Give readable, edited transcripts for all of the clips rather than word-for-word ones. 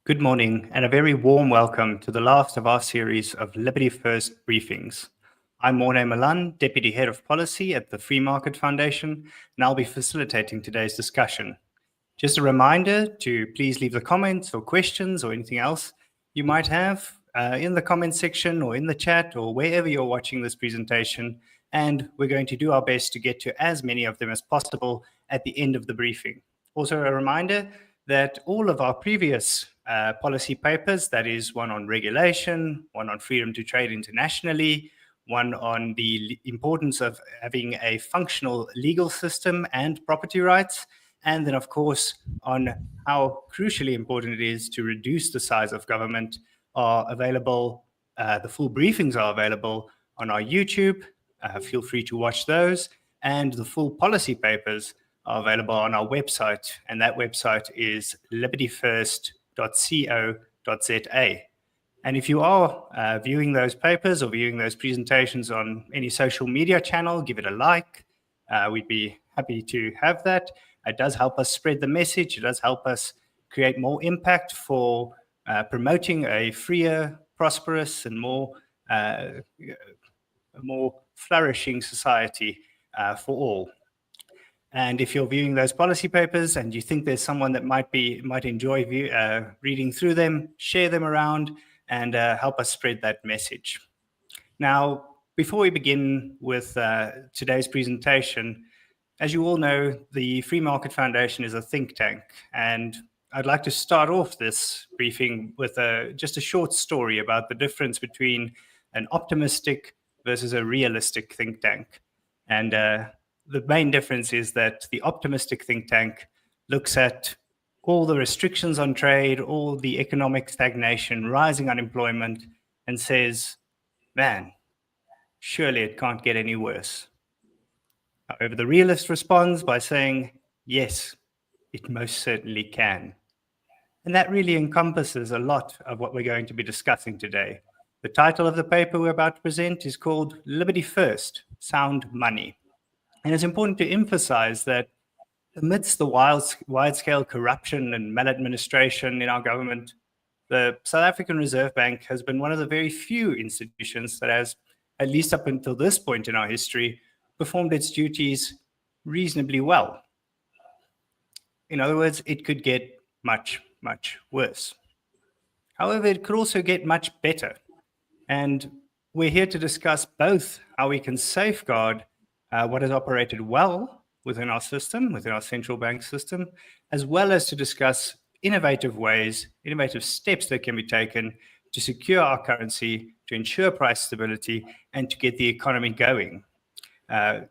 Good morning and a very warm welcome to the last of our series of Liberty First briefings. I'm Morne Malan, Deputy Head of Policy at the Free Market Foundation, and I'll be facilitating today's discussion. Just a reminder to please leave the comments or questions or anything else you might have in the comment section or in the chat or wherever you're watching this presentation, and we're going to do our best to get to as many of them as possible at the end of the briefing. Also a reminder that all of our previous policy papers, that is one on regulation, one on freedom to trade internationally, one on the importance of having a functional legal system and property rights, and then of course on how crucially important it is to reduce the size of government are available. The full briefings are available on our YouTube. Feel free to watch those, and the full policy papers are available on our website, and that website is libertyfirst.co.za. And if you are viewing those papers or viewing those presentations on any social media channel, give it a like. We'd be happy to have that. It does help us spread the message. It does help us create more impact for promoting a freer, prosperous, and more flourishing society for all. And if you're viewing those policy papers and you think there's someone that might enjoy reading through them, share them around and help us spread that message. Now, before we begin with today's presentation, as you all know, the Free Market Foundation is a think tank, and I'd like to start off this briefing with just a short story about the difference between an optimistic versus a realistic think tank. And the main difference is that the optimistic think tank looks at all the restrictions on trade, all the economic stagnation, rising unemployment, and says, man, surely it can't get any worse. However, the realist responds by saying, yes, it most certainly can. And that really encompasses a lot of what we're going to be discussing today. The title of the paper we're about to present is called Liberty First, Sound Money. And it's important to emphasize that amidst the wide-scale corruption and maladministration in our government, the South African Reserve Bank has been one of the very few institutions that has, at least up until this point in our history, performed its duties reasonably well. In other words, it could get much, much worse. However, it could also get much better. And we're here to discuss both how we can safeguard what has operated well within our system, within our central bank system, as well as to discuss innovative ways, innovative steps that can be taken to secure our currency, to ensure price stability, and to get the economy going, to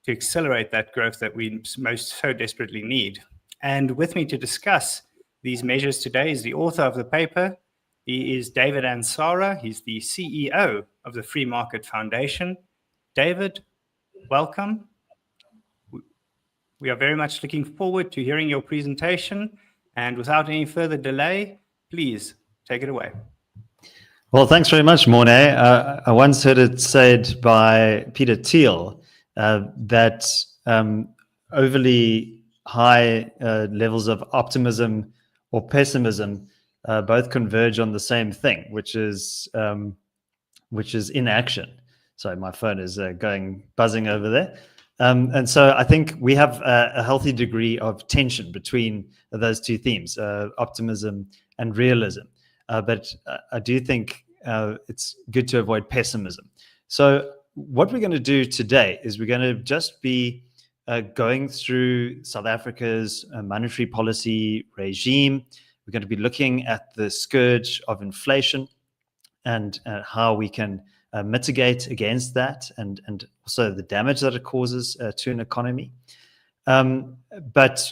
accelerate that growth that we most so desperately need. And with me to discuss these measures today is the author of the paper. He is David Ansara. He's the CEO of the Free Market Foundation. David, welcome. We are very much looking forward to hearing your presentation. And without any further delay, please take it away. Well, thanks very much, Morne. I once heard it said by Peter Thiel that overly high levels of optimism or pessimism both converge on the same thing, which is inaction. Sorry, my phone is buzzing over there. And so I think we have a healthy degree of tension between those two themes, optimism and realism. But I do think it's good to avoid pessimism. So what we're going to do today is we're going to just be going through South Africa's monetary policy regime. We're going to be looking at the scourge of inflation and how we can mitigate against that and also the damage that it causes to an economy. But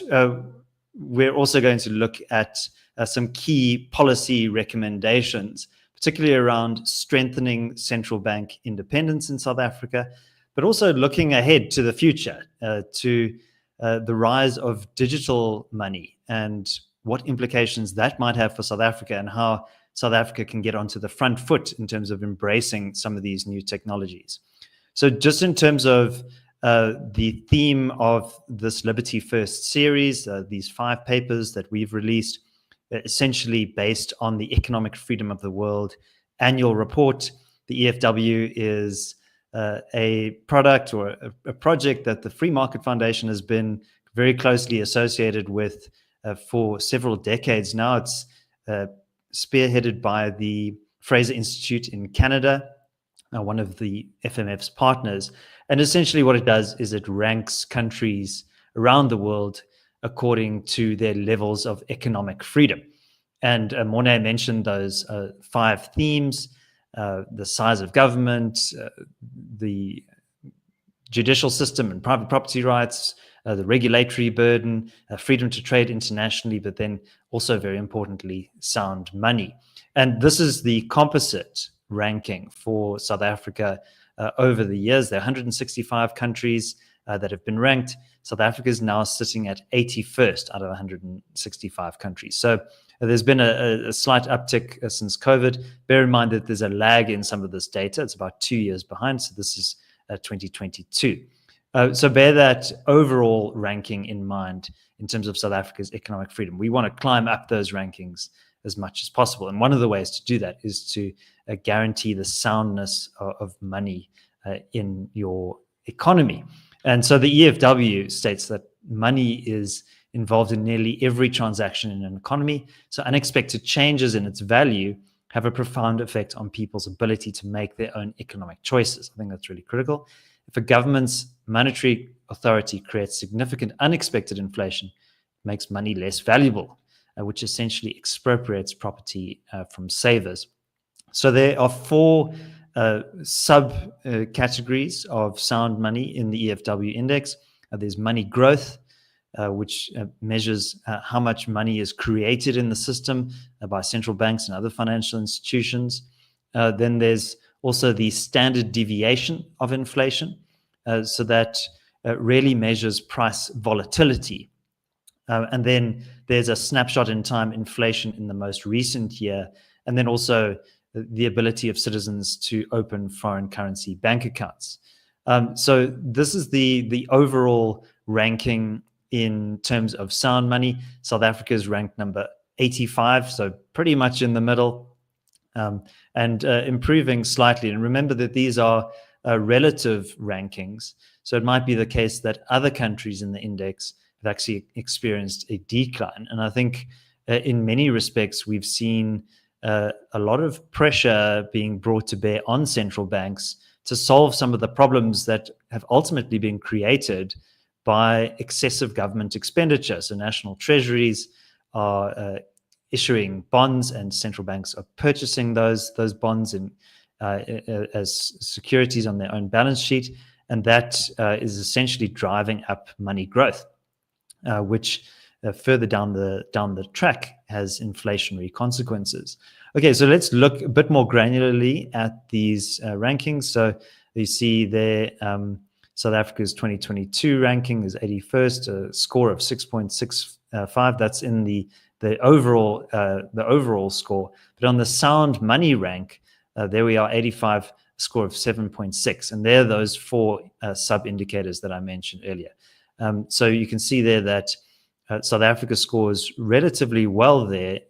we're also going to look at some key policy recommendations, particularly around strengthening central bank independence in South Africa, but also looking ahead to the future, to the rise of digital money and what implications that might have for South Africa and how South Africa can get onto the front foot in terms of embracing some of these new technologies. So just in terms of the theme of this Liberty First series, these 5 papers that we've released, essentially based on the Economic Freedom of the World annual report. The EFW is a product or a project that the Free Market Foundation has been very closely associated with for several decades now. It's spearheaded by the Fraser Institute in Canada, one of the FMF's partners. And essentially what it does is it ranks countries around the world according to their levels of economic freedom. And Mornay mentioned those 5 themes: the size of government, the judicial system and private property rights, the regulatory burden, freedom to trade internationally, but then also, very importantly, sound money. And this is the composite ranking for South Africa over the years. There are 165 countries that have been ranked. South Africa is now sitting at 81st out of 165 countries. So there's been a slight uptick since COVID. Bear in mind that there's a lag in some of this data. It's about 2 years behind. So this is 2022. So bear that overall ranking in mind in terms of South Africa's economic freedom. We want to climb up those rankings as much as possible. And one of the ways to do that is to guarantee the soundness of money in your economy. And so the EFW states that money is involved in nearly every transaction in an economy. So unexpected changes in its value have a profound effect on people's ability to make their own economic choices. I think that's really critical. If a government's monetary authority creates significant unexpected inflation, it makes money less valuable, which essentially expropriates property from savers. So there are 4 sub-categories of sound money in the EFW index. There's money growth, which measures how much money is created in the system by central banks and other financial institutions. Then there's also the standard deviation of inflation, so that really measures price volatility. And then there's a snapshot in time inflation in the most recent year, and then also the ability of citizens to open foreign currency bank accounts. So this is the overall ranking in terms of sound money. South Africa is ranked number 85, so pretty much in the middle, and improving slightly. And remember that these are relative rankings. So it might be the case that other countries in the index have actually experienced a decline. And I think in many respects, we've seen a lot of pressure being brought to bear on central banks to solve some of the problems that have ultimately been created by excessive government expenditure. So national treasuries are issuing bonds, and central banks are purchasing those bonds as securities on their own balance sheet. And that is essentially driving up money growth, which further down the track has inflationary consequences. Okay, so let's look a bit more granularly at these rankings. So you see there, South Africa's 2022 ranking is 81st, a score of 6.65. That's in the overall score. But on the sound money rank, there we are, 85, score of 7.6. And there are those 4 sub-indicators that I mentioned earlier. So you can see there that South Africa scores relatively well there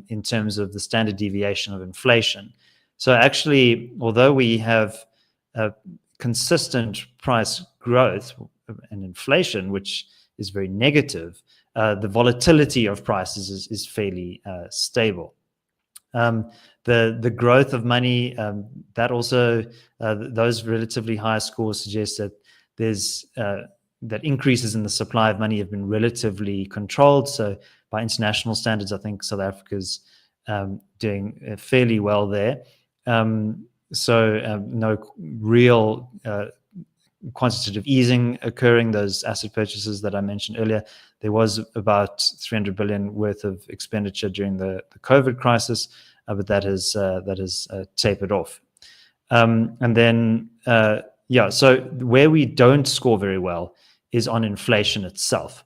in terms of the standard deviation of inflation. So actually, although we have consistent price growth and inflation, which is very negative, the volatility of prices is fairly stable. The growth of money, that also, those relatively high scores suggest that there's that increases in the supply of money have been relatively controlled. So by international standards, I think South Africa's doing fairly well there. So no real quantitative easing occurring. Those asset purchases that I mentioned earlier, there was about 300 billion worth of expenditure during the COVID crisis, but that has tapered off. And then, so where we don't score very well is on inflation itself.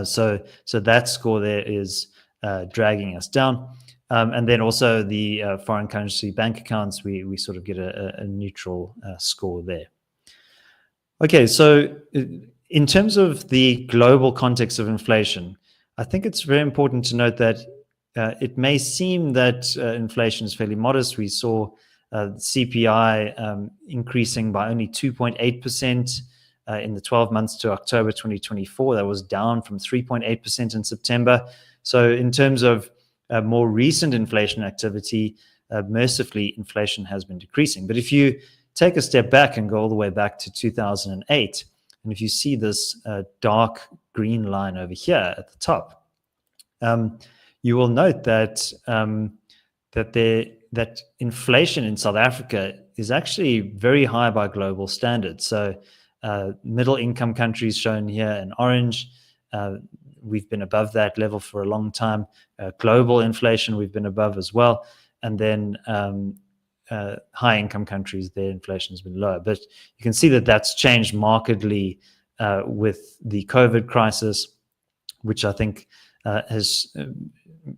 So that score there is dragging us down. And then also the foreign currency bank accounts, we sort of get a neutral score there. Okay, so in terms of the global context of inflation, I think it's very important to note that it may seem that inflation is fairly modest. We saw CPI increasing by only 2.8% in the 12 months to October 2024. That was down from 3.8% in September. So in terms of more recent inflation activity, mercifully, inflation has been decreasing. But if you take a step back and go all the way back to 2008, and if you see this dark green line over here at the top, you will note that that inflation in South Africa is actually very high by global standards. So middle income countries shown here in orange, we've been above that level for a long time. Global inflation we've been above as well. And then high income countries, their inflation has been lower. But you can see that that's changed markedly with the COVID crisis, which I think has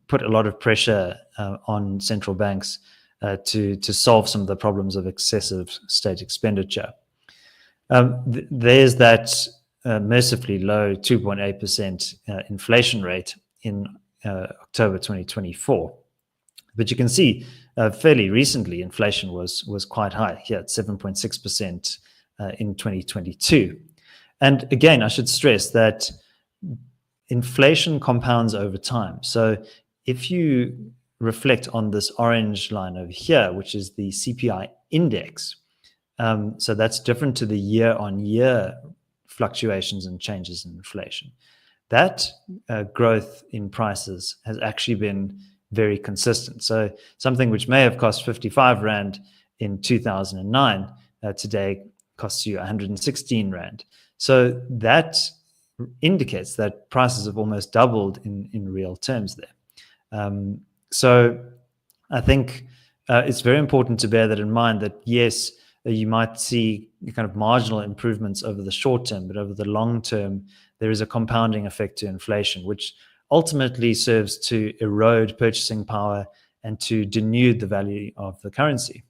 put a lot of pressure on central banks to solve some of the problems of excessive state expenditure. There's that mercifully low 2.8% inflation rate in October 2024. But you can see fairly recently inflation was quite high here at 7.6% in 2022. And again, I should stress that inflation compounds over time. So if you reflect on this orange line over here, which is the CPI index, so that's different to the year-on-year fluctuations and changes in inflation. That growth in prices has actually been very consistent. So something which may have cost 55 Rand in 2009, today costs you 116 Rand. So that indicates that prices have almost doubled in real terms there. So I think it's very important to bear that in mind, that yes, you might see kind of marginal improvements over the short term, but over the long term, there is a compounding effect to inflation, which ultimately serves to erode purchasing power and to denude the value of the currency.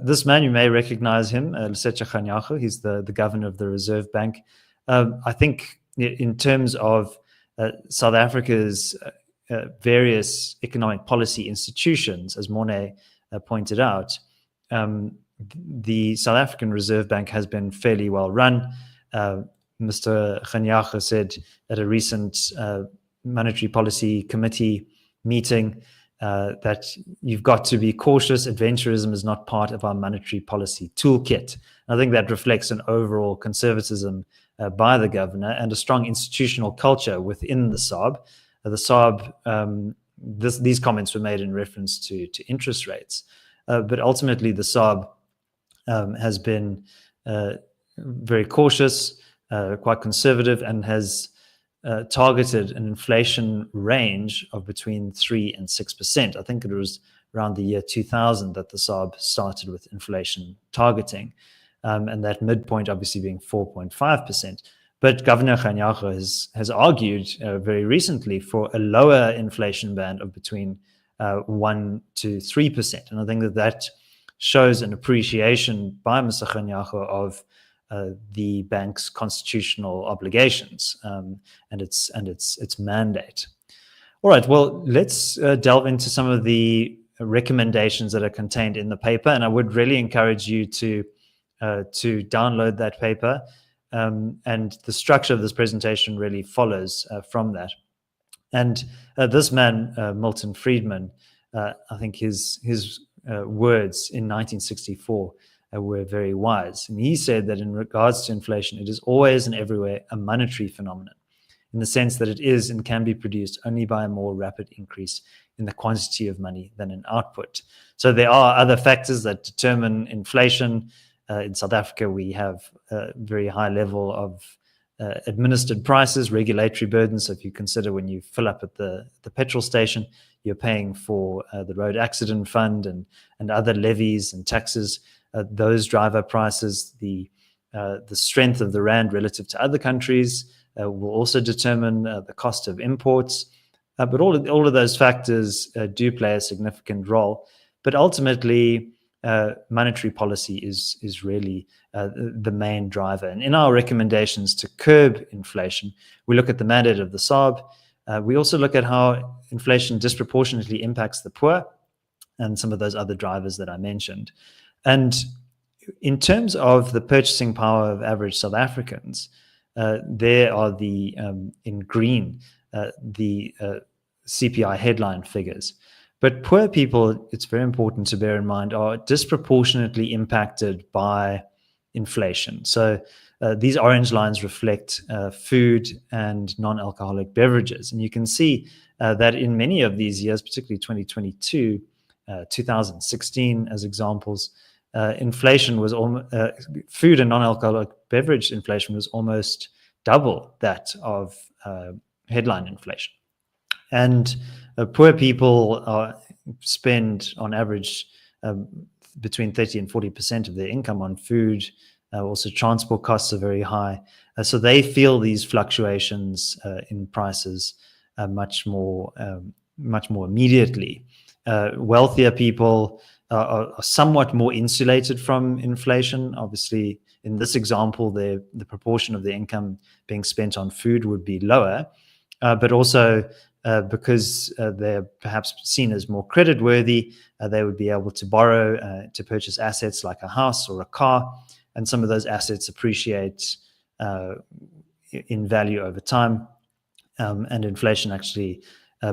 This man, you may recognize him, Lesetja Kganyago. He's the governor of the Reserve Bank. I think in terms of South Africa's various economic policy institutions, as Morne pointed out, the South African Reserve Bank has been fairly well run. Mr. Kganyago said at a recent Monetary Policy Committee meeting that you've got to be cautious. Adventurism is not part of our monetary policy toolkit. I think that reflects an overall conservatism by the governor and a strong institutional culture within the SARB. The SARB, these comments were made in reference to interest rates, but ultimately the SARB has been very cautious, quite conservative, and has targeted an inflation range of between 3 and 6%. I think it was around the year 2000 that the SARB started with inflation targeting, and that midpoint obviously being 4.5%. But Governor Kganyago has argued very recently for a lower inflation band of between 1 to 3%. And I think that shows an appreciation by Mr. Kganyago of the bank's constitutional obligations and its mandate. All right, well, let's delve into some of the recommendations that are contained in the paper, and I would really encourage you to download that paper. And the structure of this presentation really follows from that. And this man, Milton Friedman, I think his words in 1964 were very wise. And he said that in regards to inflation, it is always and everywhere a monetary phenomenon, in the sense that it is and can be produced only by a more rapid increase in the quantity of money than in output. So there are other factors that determine inflation. In South Africa, we have a very high level of administered prices, regulatory burdens. So if you consider when you fill up at the petrol station, you're paying for the road accident fund and other levies and taxes. Those drive up prices. The strength of the rand relative to other countries will also determine the cost of imports. But all of those factors do play a significant role. But ultimately, monetary policy is really the main driver. And in our recommendations to curb inflation, we look at the mandate of the SARB. We also look at how inflation disproportionately impacts the poor and some of those other drivers that I mentioned. And in terms of the purchasing power of average South Africans, there are in green, the CPI headline figures. But poor people, it's very important to bear in mind, are disproportionately impacted by inflation. So these orange lines reflect food and non-alcoholic beverages. And you can see that in many of these years, particularly 2022, 2016 as examples, inflation was food and non-alcoholic beverage inflation was almost double that of headline inflation. And poor people spend on average between 30 and 40% of their income on food. Also, transport costs are very high. So they feel these fluctuations in prices much more immediately. Wealthier people are somewhat more insulated from inflation. Obviously, in this example, the proportion of the income being spent on food would be lower, but also because they're perhaps seen as more creditworthy, they would be able to borrow to purchase assets like a house or a car, and some of those assets appreciate in value over time, and inflation actually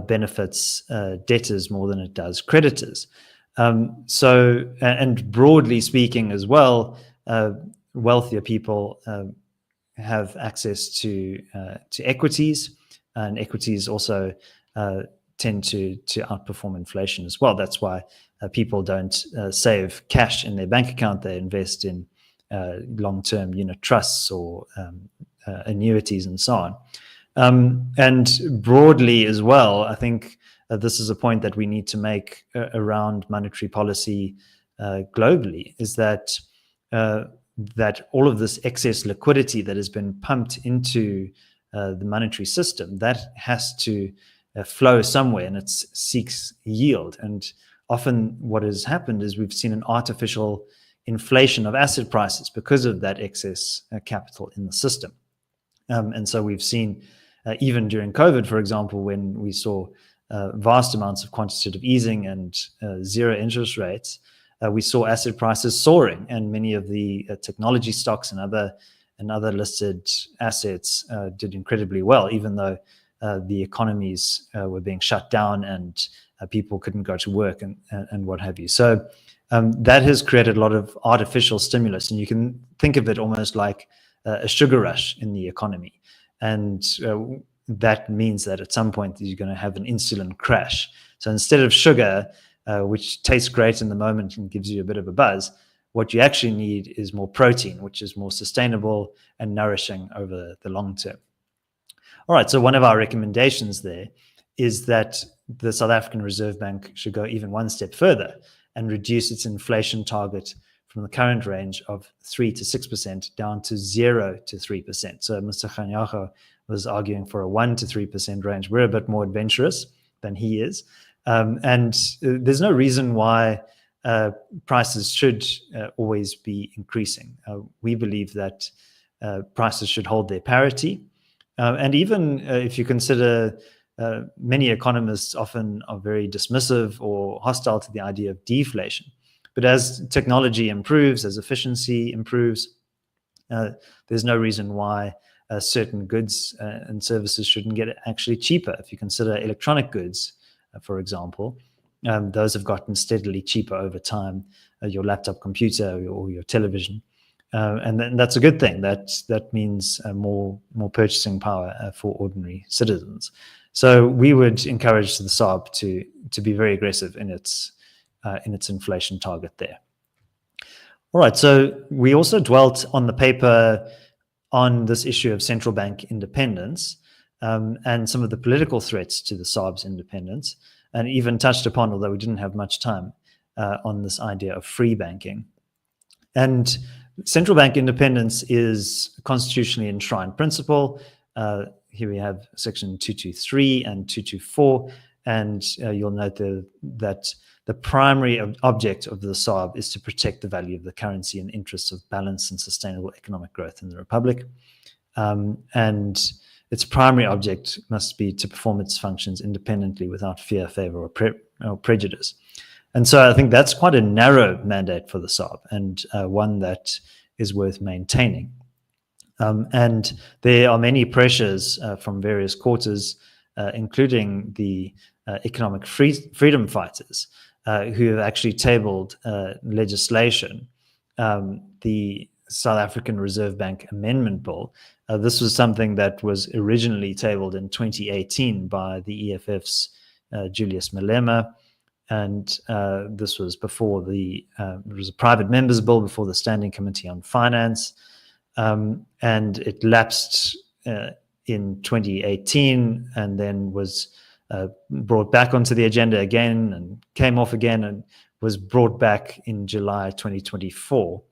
benefits debtors more than it does creditors. And broadly speaking as well, wealthier people have access to equities, and equities also tend to outperform inflation as well. That's why people don't save cash in their bank account. They invest in long-term unit trusts or annuities and so on. And broadly as well, I think this is a point that we need to make around monetary policy globally, is that that all of this excess liquidity that has been pumped into the monetary system, that has to flow somewhere, and it seeks yield. And often what has happened is we've seen an artificial inflation of asset prices because of that excess capital in the system. And so we've seen, even during COVID, for example, when we saw vast amounts of quantitative easing and zero interest rates, we saw asset prices soaring, and many of the technology stocks and other listed assets did incredibly well, even though the economies were being shut down and people couldn't go to work and what have you. So that has created a lot of artificial stimulus, and you can think of it almost like a sugar rush in the economy. And that means that at some point you're going to have an insulin crash. So instead of sugar, which tastes great in the moment and gives you a bit of a buzz, what you actually need is more protein, which is more sustainable and nourishing over the long term. All right, so one of our recommendations there is that the South African Reserve Bank should go even one step further and reduce its inflation target from the current range of 3 to 6% down to 0 to 3%. So Mr. Kganyago was arguing for a 1 to 3% range. We're a bit more adventurous than he is. And there's no reason why prices should always be increasing. We believe that prices should hold their parity. And even if you consider many economists often are very dismissive or hostile to the idea of deflation. But as technology improves, as efficiency improves, there's no reason why certain goods and services shouldn't get actually cheaper. If you consider electronic goods, for example, those have gotten steadily cheaper over time, your laptop computer or your television. And then that's a good thing. That means more purchasing power for ordinary citizens. So we would encourage the SARB to be very aggressive in its inflation target there. All right, so we also dwelt on the paper on this issue of central bank independence and some of the political threats to the SARB's independence, and even touched upon, although we didn't have much time, on this idea of free banking. And central bank independence is a constitutionally enshrined principle. Here we have section 223 and 224, and you'll note that the primary object of the SARB is to protect the value of the currency in interests of balanced and sustainable economic growth in the Republic. And its primary object must be to perform its functions independently without fear, favor, or prejudice. And so I think that's quite a narrow mandate for the SARB, and one that is worth maintaining. And there are many pressures from various quarters, including the economic freedom fighters, who have actually tabled legislation, the South African Reserve Bank Amendment Bill. This was something that was originally tabled in 2018 by the EFF's Julius Malema. And this was before it was a private members bill before the Standing Committee on Finance. And it lapsed in 2018 and then was brought back onto the agenda again and came off again and was brought back in July 2024.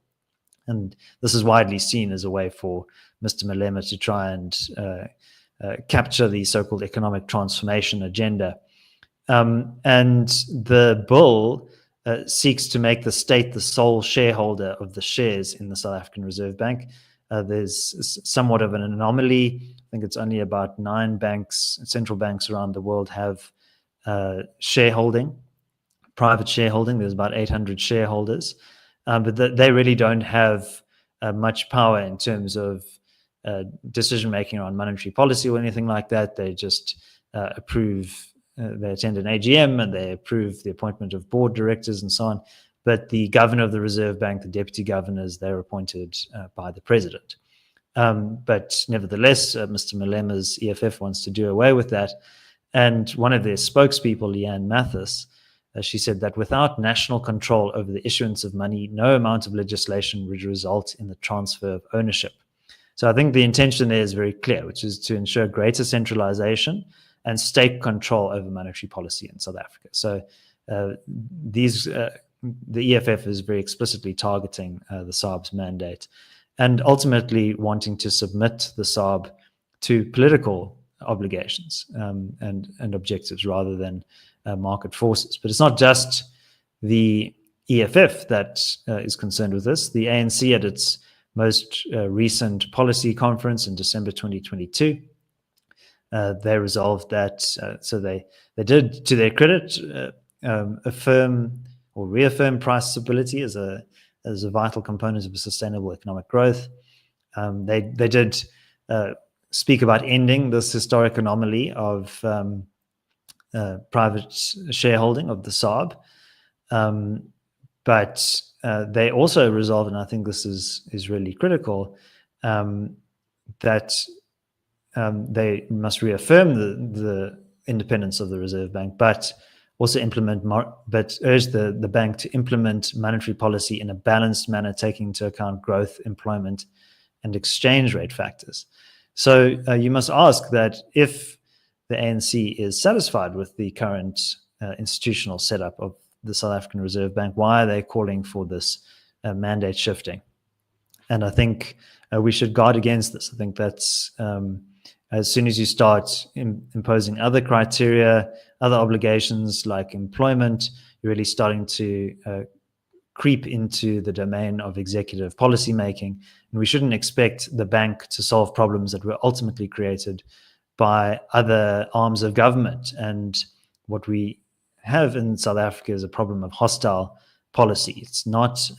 And this is widely seen as a way for Mr. Malema to try and capture the so-called economic transformation agenda. And the bill seeks to make the state the sole shareholder of the shares in the South African Reserve Bank. There's somewhat of an anomaly. I think it's only about 9 banks, central banks around the world have shareholding, private shareholding. There's about 800 shareholders, but they really don't have much power in terms of decision-making around monetary policy or anything like that. They just approve. They attend an AGM and they approve the appointment of board directors and so on. But the governor of the Reserve Bank, the deputy governors, they're appointed by the president. But nevertheless, Mr. Malema's EFF wants to do away with that. And one of their spokespeople, Leanne Mathis, she said that without national control over the issuance of money, no amount of legislation would result in the transfer of ownership. So I think the intention there is very clear, which is to ensure greater centralization and state control over monetary policy in South Africa. So the EFF is very explicitly targeting the SARB's mandate and ultimately wanting to submit the SARB to political obligations and objectives rather than market forces. But it's not just the EFF that is concerned with this. The ANC at its most recent policy conference in December 2022, they resolved that, so they did, to their credit, affirm or reaffirm price stability as a vital component of sustainable economic growth. They did speak about ending this historic anomaly of private shareholding of the SARB, but they also resolved, and I think this is really critical, that they must reaffirm the independence of the Reserve Bank, but also urge the bank to implement monetary policy in a balanced manner, taking into account growth, employment, and exchange rate factors. So you must ask that if the ANC is satisfied with the current institutional setup of the South African Reserve Bank, why are they calling for this mandate shifting? And I think we should guard against this. I think that's as soon as you start imposing other criteria, other obligations like employment, you're really starting to creep into the domain of executive policymaking. And we shouldn't expect the bank to solve problems that were ultimately created by other arms of government. And what we have in South Africa is a problem of hostile policy. It's not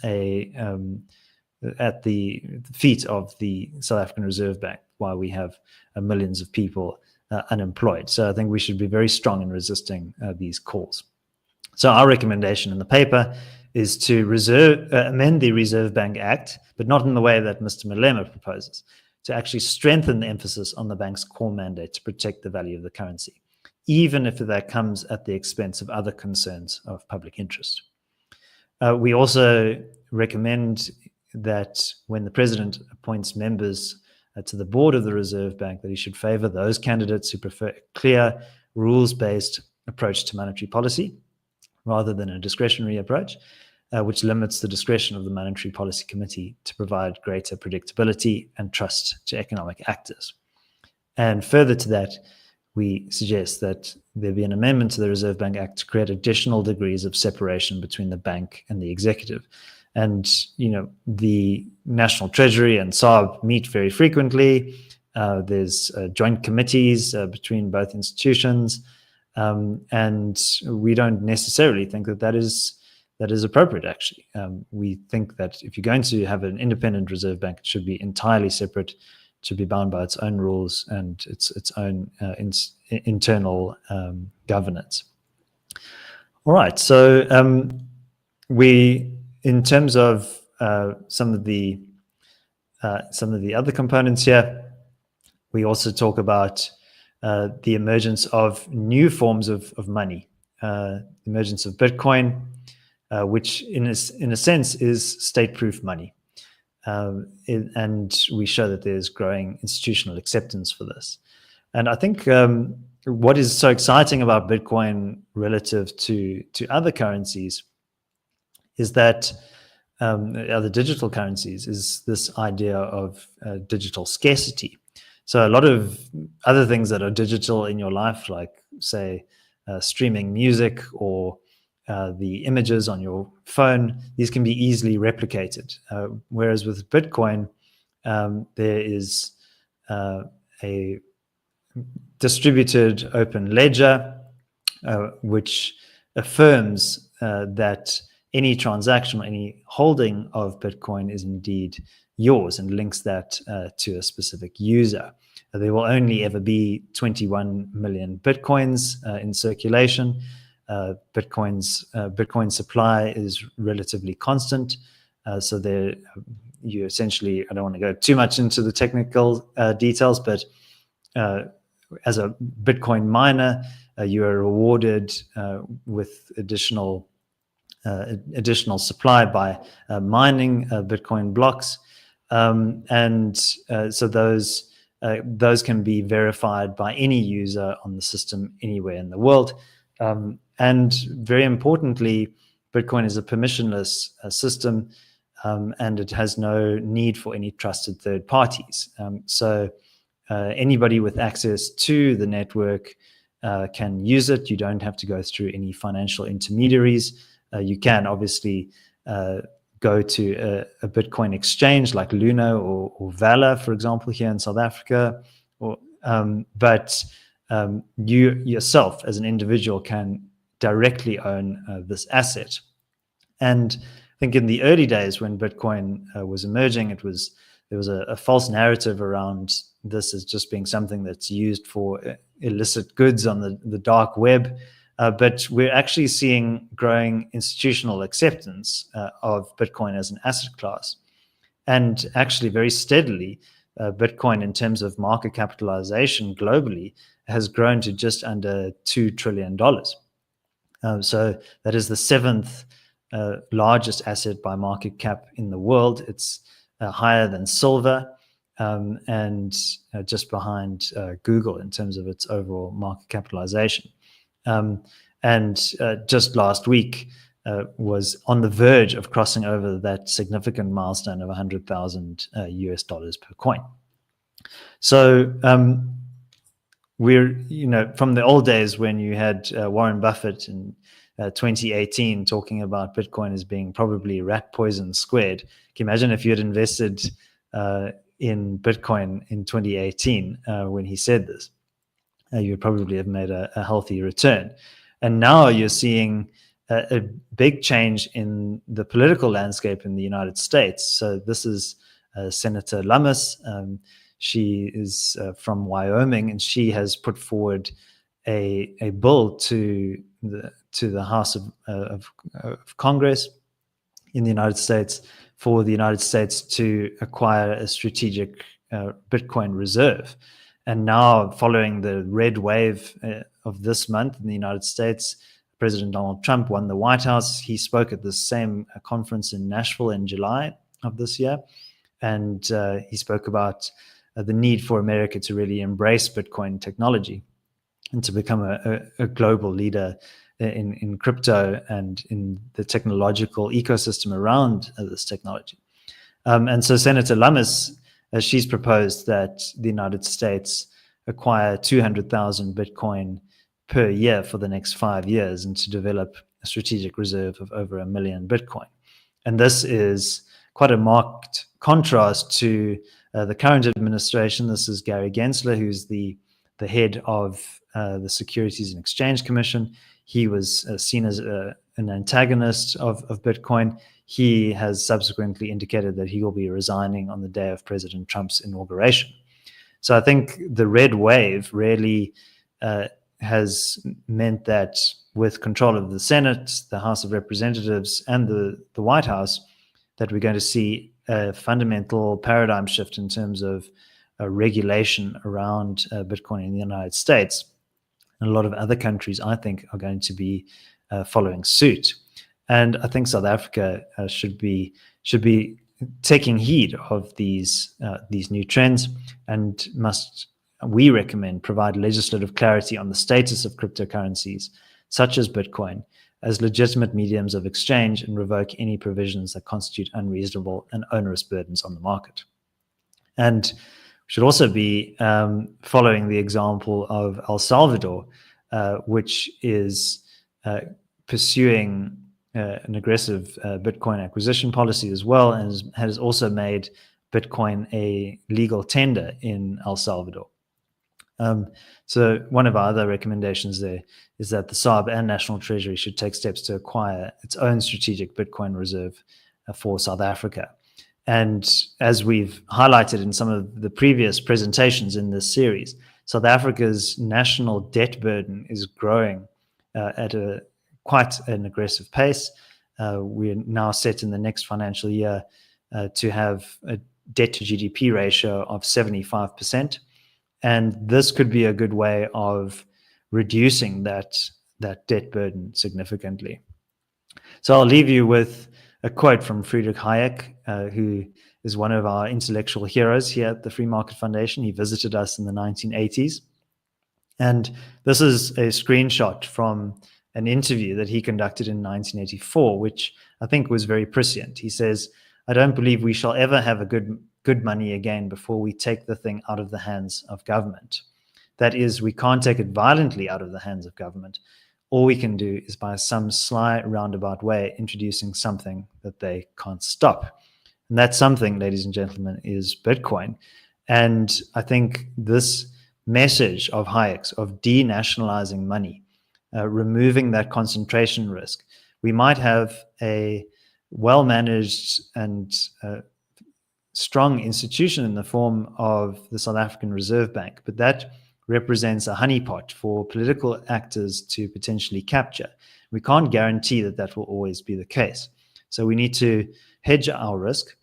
at the feet of the South African Reserve Bank, why we have millions of people unemployed. So I think we should be very strong in resisting these calls. So our recommendation in the paper is to amend the Reserve Bank Act, but not in the way that Mr. Malema proposes, to actually strengthen the emphasis on the bank's core mandate to protect the value of the currency, even if that comes at the expense of other concerns of public interest. We also recommend that when the president appoints members to the board of the Reserve Bank, that he should favor those candidates who prefer a clear, rules-based approach to monetary policy rather than a discretionary approach, which limits the discretion of the Monetary Policy Committee to provide greater predictability and trust to economic actors. And further to that, we suggest that there be an amendment to the Reserve Bank Act to create additional degrees of separation between the bank and the executive. And, the National Treasury and SARB meet very frequently. There's joint committees between both institutions, and we don't necessarily think that is appropriate. Actually, we think that if you're going to have an independent reserve bank, it should be entirely separate. It should be bound by its own rules and its own internal governance. All right, so in terms of some of the other components here, we also talk about the emergence of new forms of money, the emergence of Bitcoin, which in a sense is state-proof money. And we show that there's growing institutional acceptance for this. And I think what is so exciting about Bitcoin relative to other currencies is that other digital currencies is this idea of digital scarcity. So a lot of other things that are digital in your life, like say streaming music or the images on your phone, these can be easily replicated. Whereas with Bitcoin, there is a distributed open ledger, which affirms that any transaction or any holding of Bitcoin is indeed yours and links that to a specific user. There will only ever be 21 million Bitcoins in circulation. Bitcoin supply is relatively constant. So there, you essentially, I don't want to go too much into the technical details, but as a Bitcoin miner, you are rewarded with additional supply by mining Bitcoin blocks, and so those can be verified by any user on the system anywhere in the world. And very importantly, Bitcoin is a permissionless system, and it has no need for any trusted third parties. So anybody with access to the network can use it. You don't have to go through any financial intermediaries. You can obviously go to a Bitcoin exchange like Luna or Vala, for example, here in South Africa. But you yourself as an individual can directly own this asset. And I think in the early days when Bitcoin was emerging, there was a false narrative around this as just being something that's used for illicit goods on the dark web. But we're actually seeing growing institutional acceptance of Bitcoin as an asset class. And actually very steadily, Bitcoin in terms of market capitalization globally has grown to just under $2 trillion. So that is the seventh largest asset by market cap in the world. It's higher than silver, and just behind Google in terms of its overall market capitalization. And just last week was on the verge of crossing over that significant milestone of $100,000 US dollars per coin. So we're, from the old days when you had Warren Buffett in 2018 talking about Bitcoin as being probably rat poison squared. Can you imagine if you had invested in Bitcoin in 2018 when he said this? You would probably have made a healthy return. And now you're seeing a big change in the political landscape in the United States. So this is Senator Lummis. She is from Wyoming, and she has put forward a bill to the House of Congress in the United States for the United States to acquire a strategic Bitcoin reserve. And now, following the red wave of this month in the United States, President Donald Trump won the White House. He spoke at the same conference in Nashville in July of this year. And he spoke about the need for America to really embrace Bitcoin technology and to become a global leader in crypto and in the technological ecosystem around this technology. And so Senator Lummis, she's proposed that the United States acquire 200,000 Bitcoin per year for the next 5 years and to develop a strategic reserve of over 1 million Bitcoin. And this is quite a marked contrast to the current administration. This is Gary Gensler, who's the head of the Securities and Exchange Commission. He was seen as an antagonist of Bitcoin. He has subsequently indicated that he will be resigning on the day of President Trump's inauguration. So I think the red wave really has meant that with control of the Senate, the House of Representatives, and the White House, that we're going to see a fundamental paradigm shift in terms of regulation around Bitcoin in the United States. And a lot of other countries, I think, are going to be following suit. And I think South Africa should be taking heed of these new trends, and must, we recommend, provide legislative clarity on the status of cryptocurrencies, such as Bitcoin, as legitimate mediums of exchange, and revoke any provisions that constitute unreasonable and onerous burdens on the market. And we should also be following the example of El Salvador, which is pursuing an aggressive Bitcoin acquisition policy as well, and has also made Bitcoin a legal tender in El Salvador. So one of our other recommendations there is that the SARB and National Treasury should take steps to acquire its own strategic Bitcoin reserve for South Africa. And as we've highlighted in some of the previous presentations in this series, South Africa's national debt burden is growing at quite an aggressive pace. We're now set in the next financial year to have a debt to GDP ratio of 75%. And this could be a good way of reducing that debt burden significantly. So I'll leave you with a quote from Friedrich Hayek, who is one of our intellectual heroes here at the Free Market Foundation. He visited us in the 1980s. And this is a screenshot from an interview that he conducted in 1984, which I think was very prescient. He says, "I don't believe we shall ever have a good money again before we take the thing out of the hands of government. That is, we can't take it violently out of the hands of government. All we can do is by some sly roundabout way introducing something that they can't stop." And that something, ladies and gentlemen, is Bitcoin. And I think this message of Hayek's, of denationalizing money, removing that concentration risk, we might have a well-managed and strong institution in the form of the South African Reserve Bank, but that represents a honeypot for political actors to potentially capture. We can't guarantee that that will always be the case. So we need to hedge our risk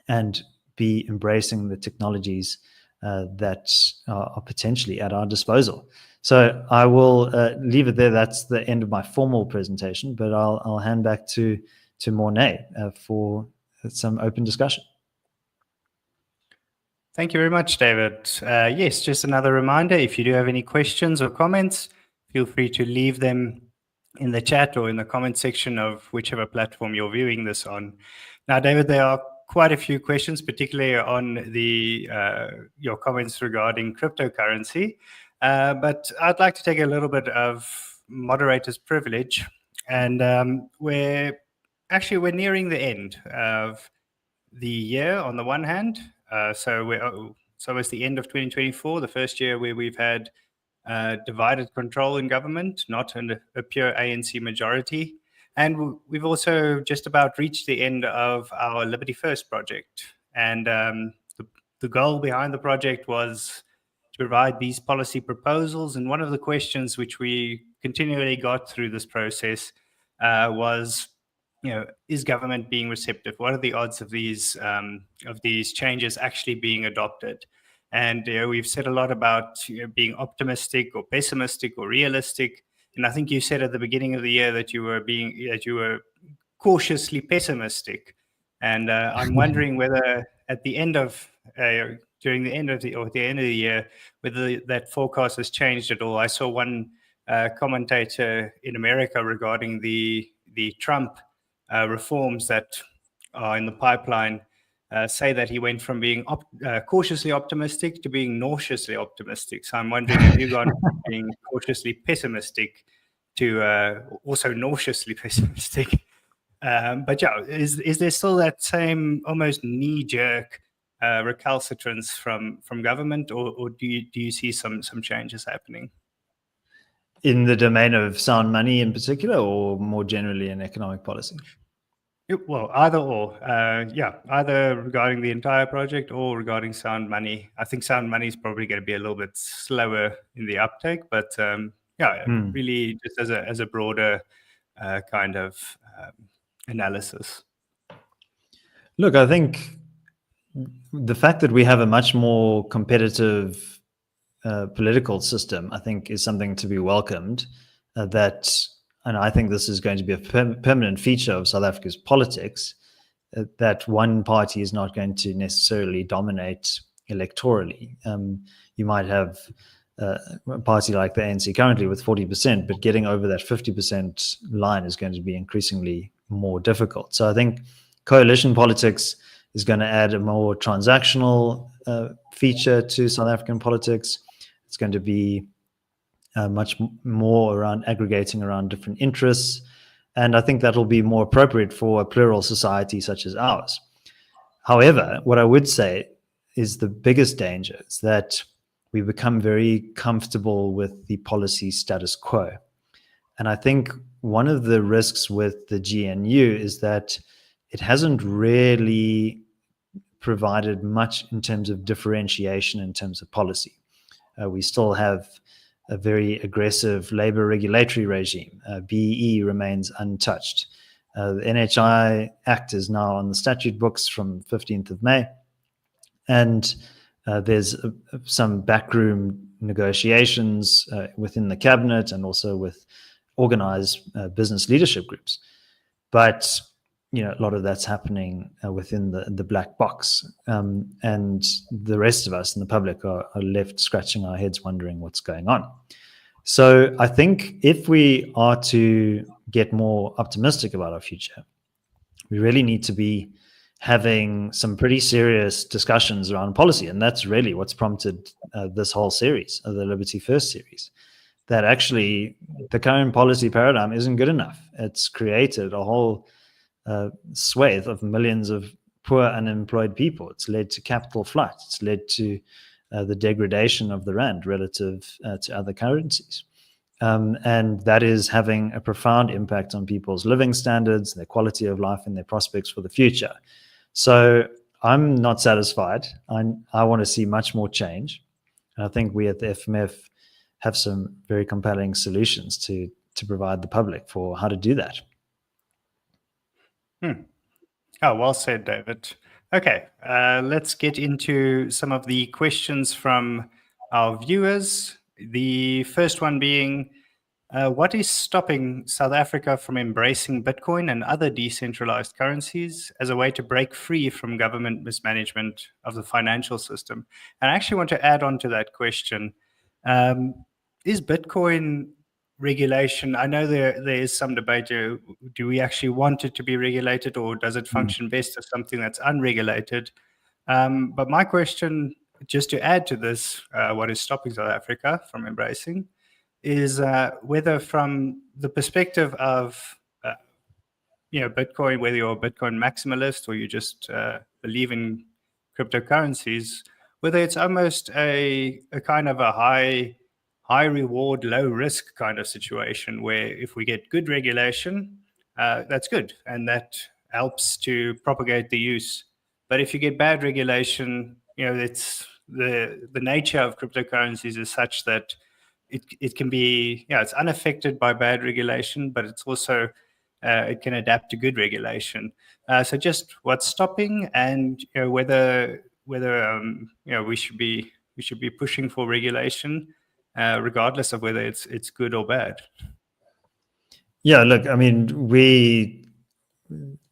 and be embracing the technologies that are potentially at our disposal. So I will leave it there. That's the end of my formal presentation, but I'll hand back to Mornay for some open discussion. Thank you very much, David. Yes, just another reminder, if you do have any questions or comments, feel free to leave them in the chat or in the comment section of whichever platform you're viewing this on. Now, David, there are quite a few questions, particularly on your comments regarding cryptocurrency. But I'd like to take a little bit of moderator's privilege. And we're nearing the end of the year on the one hand. So it's the end of 2024, the first year where we've had divided control in government, not a pure ANC majority. And we've also just about reached the end of our Liberty First project. And the goal behind the project was to provide these policy proposals. And one of the questions which we continually got through this process was, is government being receptive? What are the odds of these changes actually being adopted? And we've said a lot about being optimistic or pessimistic or realistic. And I think you said at the beginning of the year that you were cautiously pessimistic. And I'm wondering whether at the end of during the end of the year, whether that forecast has changed at all. I saw one commentator in America regarding the Trump reforms that are in the pipeline say that he went from being cautiously optimistic to being nauseously optimistic. So I'm wondering, have you gone from being cautiously pessimistic to also nauseously pessimistic? But yeah, is there still that same almost knee-jerk recalcitrance from government, or do you see some changes happening? In the domain of sound money in particular, or more generally in economic policy? Well, either or. Either regarding the entire project or regarding sound money. I think sound money is probably going to be a little bit slower in the uptake, but really just as a broader kind of analysis. Look, I think the fact that we have a much more competitive political system, I think, is something to be welcomed. And I think this is going to be a permanent feature of South Africa's politics, that one party is not going to necessarily dominate electorally. You might have a party like the ANC currently with 40%, but getting over that 50% line is going to be increasingly more difficult. So I think coalition politics is going to add a more transactional feature to South African politics. It's going to be much more around aggregating around different interests. And I think that'll be more appropriate for a plural society such as ours. However, what I would say is the biggest danger is that we become very comfortable with the policy status quo. And I think one of the risks with the GNU is that it hasn't really provided much in terms of differentiation in terms of policy. We still have a very aggressive labor regulatory regime. BEE remains untouched. The NHI Act is now on the statute books from 15th of May. And there's some backroom negotiations within the cabinet and also with organized business leadership groups. But a lot of that's happening within the black box. And the rest of us in the public are left scratching our heads wondering what's going on. So I think if we are to get more optimistic about our future, we really need to be having some pretty serious discussions around policy. And that's really what's prompted this whole series, the Liberty First series, that actually the current policy paradigm isn't good enough. It's created a whole swathe of millions of poor unemployed people. It's led to capital flight. It's led to the degradation of the rand relative to other currencies. And that is having a profound impact on people's living standards, their quality of life, and their prospects for the future. So I'm not satisfied. I want to see much more change. And I think we at the FMF have some very compelling solutions to provide the public for how to do that. Oh, well said, David. Okay, let's get into some of the questions from our viewers. The first one being, what is stopping South Africa from embracing Bitcoin and other decentralized currencies as a way to break free from government mismanagement of the financial system? And I actually want to add on to that question. Is Bitcoin regulation? I know there is some debate. Do we actually want it to be regulated, or does it function best as something that's unregulated? But my question, just to add to this, what is stopping South Africa from embracing is whether from the perspective of Bitcoin, whether you're a Bitcoin maximalist or you just believe in cryptocurrencies, whether it's almost a kind of a high reward, low risk kind of situation where if we get good regulation, that's good, and that helps to propagate the use. But if you get bad regulation, it's the nature of cryptocurrencies is such that it can be, it's unaffected by bad regulation, but it's also it can adapt to good regulation. So just what's stopping, and whether we should be pushing for regulation, regardless of whether it's good or bad. Yeah, look, I mean, we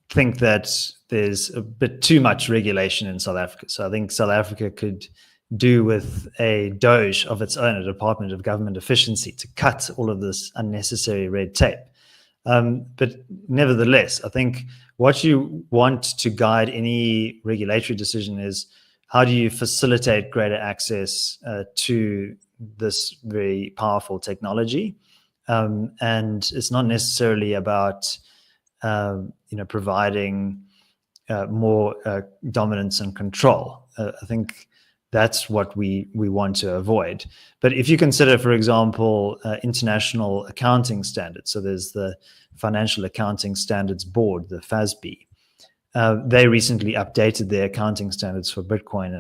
think that there's a bit too much regulation in South Africa. So I think South Africa could do with a DOGE of its own, a Department of Government Efficiency, to cut all of this unnecessary red tape. But nevertheless, I think what you want to guide any regulatory decision is, how do you facilitate greater access to this very powerful technology? And it's not necessarily about providing more dominance and control. I think that's what we want to avoid. But if you consider, for example, international accounting standards, so there's the Financial Accounting Standards Board, the FASB. They recently updated their accounting standards for Bitcoin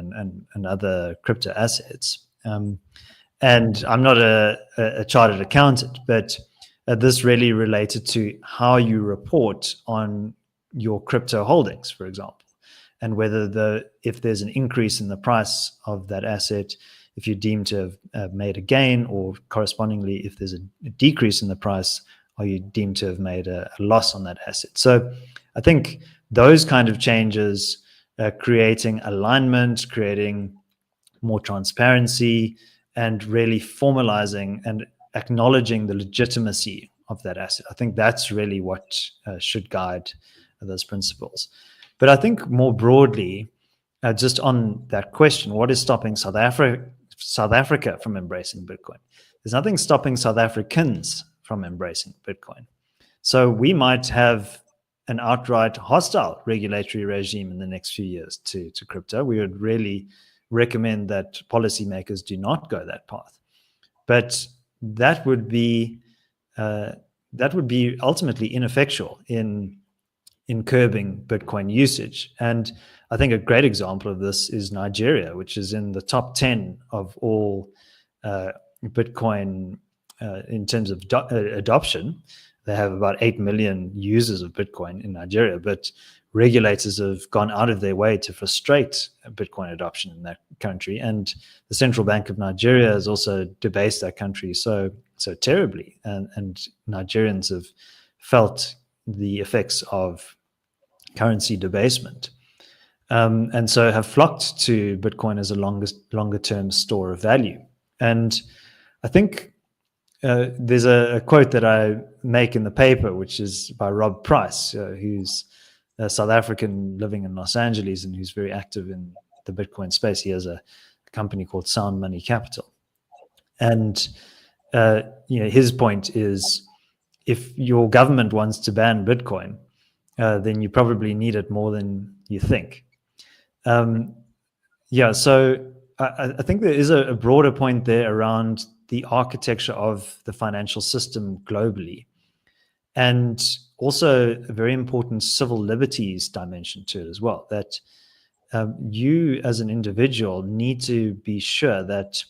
and other crypto assets. And I'm not a chartered accountant, but this really related to how you report on your crypto holdings, for example, and whether if there's an increase in the price of that asset, if you deem to have made a gain, or correspondingly, if there's a decrease in the price, are you deemed to have made a loss on that asset? So I think those kind of changes, creating alignment, creating more transparency, and really formalizing and acknowledging the legitimacy of that asset. I think that's really what should guide those principles. But I think more broadly, just on that question, what is stopping South Africa from embracing Bitcoin? There's nothing stopping South Africans from embracing Bitcoin. So we might have an outright hostile regulatory regime in the next few years to crypto. We would really recommend that policymakers do not go that path. But that would be ultimately ineffectual in curbing Bitcoin usage. And I think a great example of this is Nigeria, which is in the top 10 of all Bitcoin in terms of adoption. They have about 8 million users of Bitcoin in Nigeria, but regulators have gone out of their way to frustrate Bitcoin adoption in that country. And the Central Bank of Nigeria has also debased that country so terribly. And Nigerians have felt the effects of currency debasement. And so have flocked to Bitcoin as a longer term store of value. And I think there's a quote that I make in the paper, which is by Rob Price, who's a South African living in Los Angeles and who's very active in the Bitcoin space. He has a company called Sound Money Capital. And his point is, if your government wants to ban Bitcoin, then you probably need it more than you think. So I think there is a broader point there around the architecture of the financial system globally, and also a very important civil liberties dimension to it as well, that you as an individual need to be sure that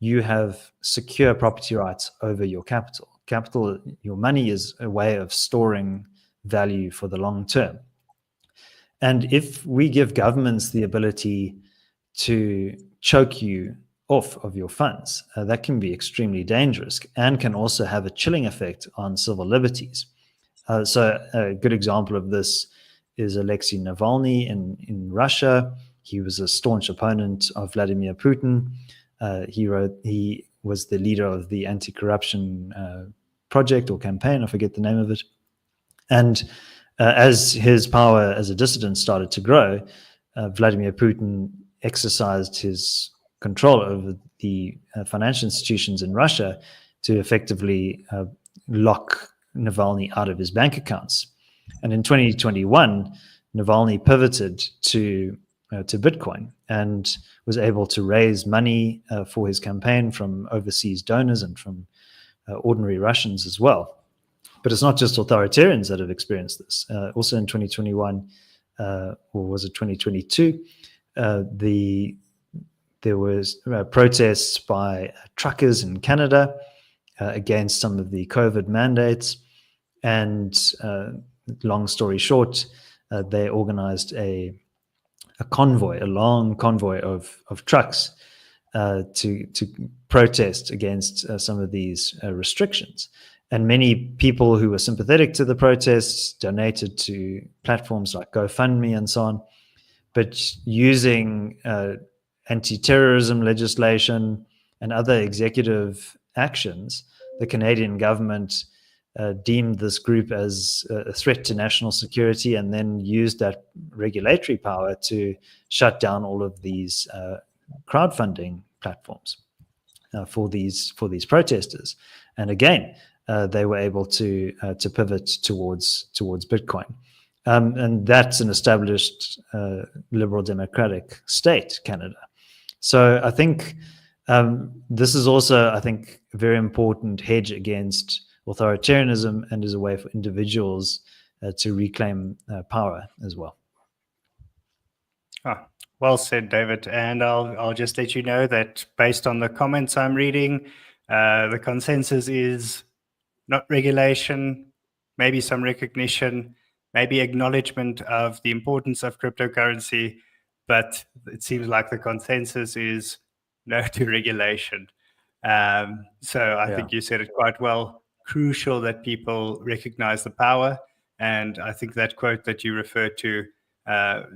you have secure property rights over your capital. Your money is a way of storing value for the long term. And if we give governments the ability to choke you off of your funds, that can be extremely dangerous and can also have a chilling effect on civil liberties. So a good example of this is Alexei Navalny in Russia. He was a staunch opponent of Vladimir Putin. He was the leader of the anti-corruption project or campaign, I forget the name of it. And as his power as a dissident started to grow, Vladimir Putin exercised his control over the financial institutions in Russia to effectively lock Navalny out of his bank accounts. And in 2021, Navalny pivoted to Bitcoin and was able to raise money for his campaign from overseas donors and from ordinary Russians as well. But it's not just authoritarians that have experienced this. Also in 2021, or was it 2022, there was protests by truckers in Canada against some of the COVID mandates. And long story short, they organized a long convoy of trucks to protest against some of these restrictions. And many people who were sympathetic to the protests donated to platforms like GoFundMe and so on. But using anti-terrorism legislation and other executive actions, the Canadian government deemed this group as a threat to national security, and then used that regulatory power to shut down all of these crowdfunding platforms for these protesters. And again, they were able to pivot towards Bitcoin. And that's an established liberal democratic state, Canada. So I think this is also, I think, a very important hedge against authoritarianism and is a way for individuals to reclaim power as well. Ah, well said, David. And I'll just let you know that based on the comments I'm reading, the consensus is not regulation, maybe some recognition, maybe acknowledgement of the importance of cryptocurrency, but it seems like the consensus is no to regulation. So I think you said it quite well. Crucial that people recognize the power. And I think that quote that you referred to,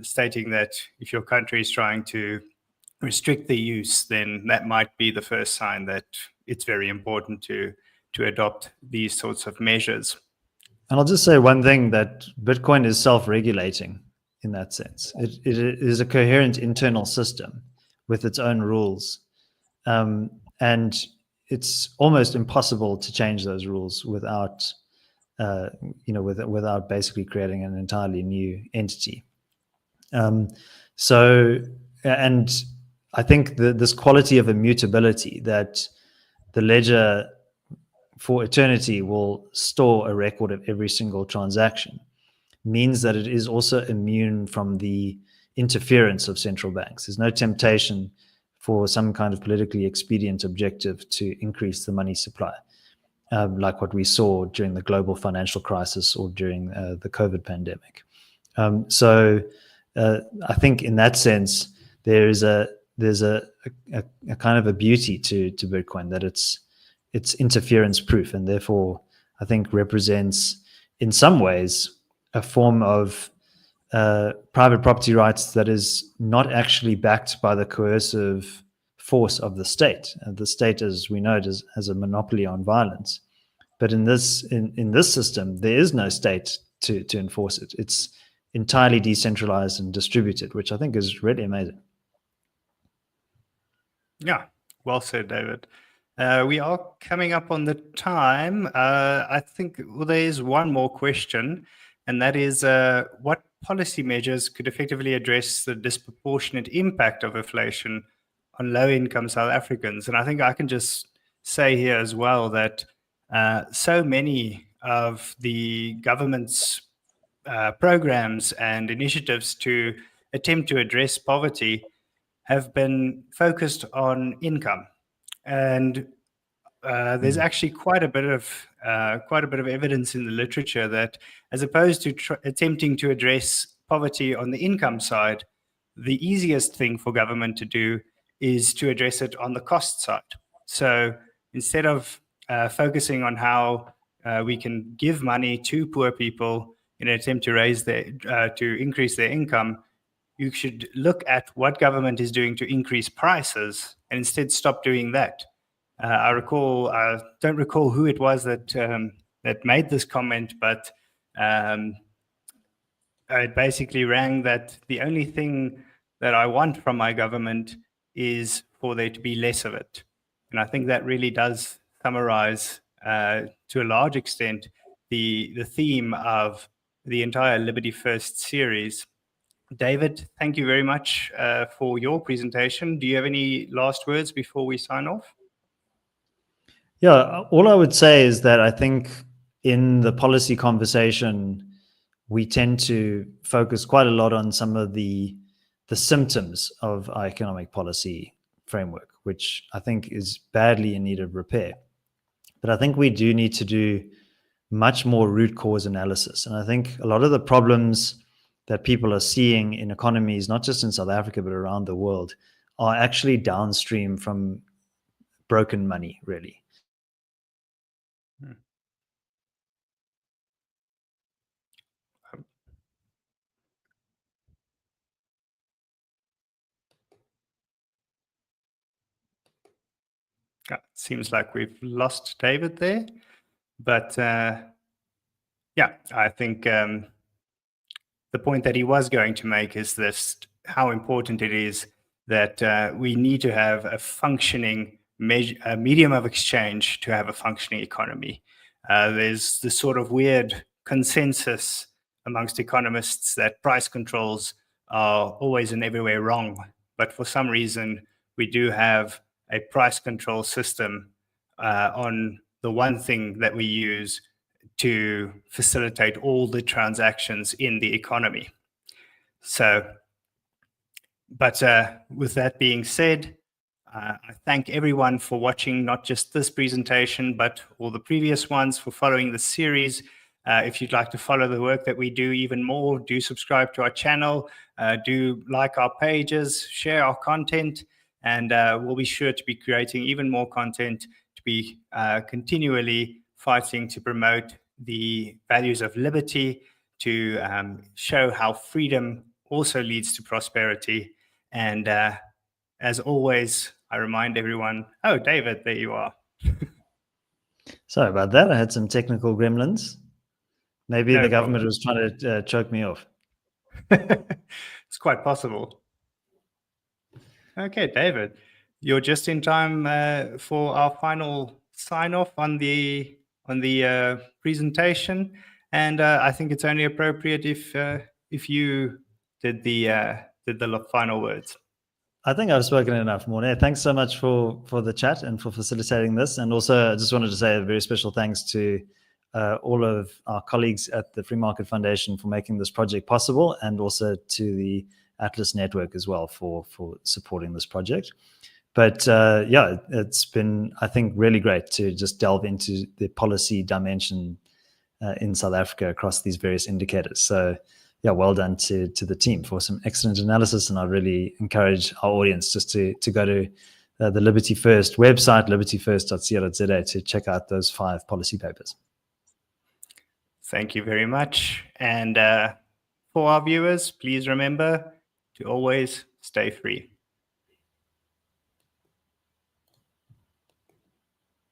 stating that if your country is trying to restrict the use, then that might be the first sign that it's very important to adopt these sorts of measures. And I'll just say one thing, that Bitcoin is self-regulating in that sense. It is a coherent internal system with its own rules. And it's almost impossible to change those rules without, without basically creating an entirely new entity. So, and I think this quality of immutability, that the ledger for eternity will store a record of every single transaction, means that it is also immune from the interference of central banks. There's no temptation for some kind of politically expedient objective to increase the money supply, like what we saw during the global financial crisis or during the COVID pandemic. So I think in that sense, there's a kind of a beauty to Bitcoin, that it's interference proof, and therefore I think represents in some ways a form of private property rights that is not actually backed by the coercive force of the state. The state, as we know, has a monopoly on violence. But in this system, there is no state to enforce it. It's entirely decentralized and distributed, which I think is really amazing. Yeah, well said, David. We are coming up on the time. I think there's one more question, and that is what policy measures could effectively address the disproportionate impact of inflation on low-income South Africans? And I think I can just say here as well that so many of the government's programs and initiatives to attempt to address poverty have been focused on income. And there's actually quite a bit of evidence in the literature that, as opposed to attempting to address poverty on the income side, the easiest thing for government to do is to address it on the cost side. So instead of focusing on how we can give money to poor people in an attempt to increase their income, you should look at what government is doing to increase prices and instead stop doing that. I don't recall who it was that made this comment, but it basically rang that the only thing that I want from my government is for there to be less of it. And I think that really does summarize, to a large extent, the theme of the entire Liberty First series. David, thank you very much for your presentation. Do you have any last words before we sign off? Yeah, all I would say is that I think in the policy conversation, we tend to focus quite a lot on some of the symptoms of our economic policy framework, which I think is badly in need of repair. But I think we do need to do much more root cause analysis. And I think a lot of the problems that people are seeing in economies, not just in South Africa, but around the world, are actually downstream from broken money, really. It seems like we've lost David there. But yeah, I think the point that he was going to make is this: how important it is that we need to have a functioning medium of exchange to have a functioning economy. There's this sort of weird consensus amongst economists that price controls are always and everywhere wrong. But for some reason, we do have a price control system on the one thing that we use to facilitate all the transactions in the economy. So, but with that being said, I thank everyone for watching, not just this presentation, but all the previous ones, for following the series. If you'd like to follow the work that we do even more, do subscribe to our channel, do like our pages, share our content, and we'll be sure to be creating even more content to be continually fighting to promote the values of liberty, to show how freedom also leads to prosperity. And as always, I remind everyone, oh, David, there you are. Sorry about that. I had some technical gremlins. Maybe No the government problem. was trying to choke me off. It's quite possible. Okay, David, you're just in time for our final sign-off on the presentation, and I think it's only appropriate if you did the final words. I think I've spoken enough, Morne. Thanks so much for the chat and for facilitating this. And also, I just wanted to say a very special thanks to all of our colleagues at the Free Market Foundation for making this project possible, and also to the Atlas Network as well for supporting this project. But yeah, it's been, I think, really great to just delve into the policy dimension in South Africa across these various indicators. So yeah, well done to the team for some excellent analysis. And I really encourage our audience just to go to the Liberty First website, libertyfirst.co.za, to check out those 5 policy papers. Thank you very much. And for our viewers, please remember to always stay free.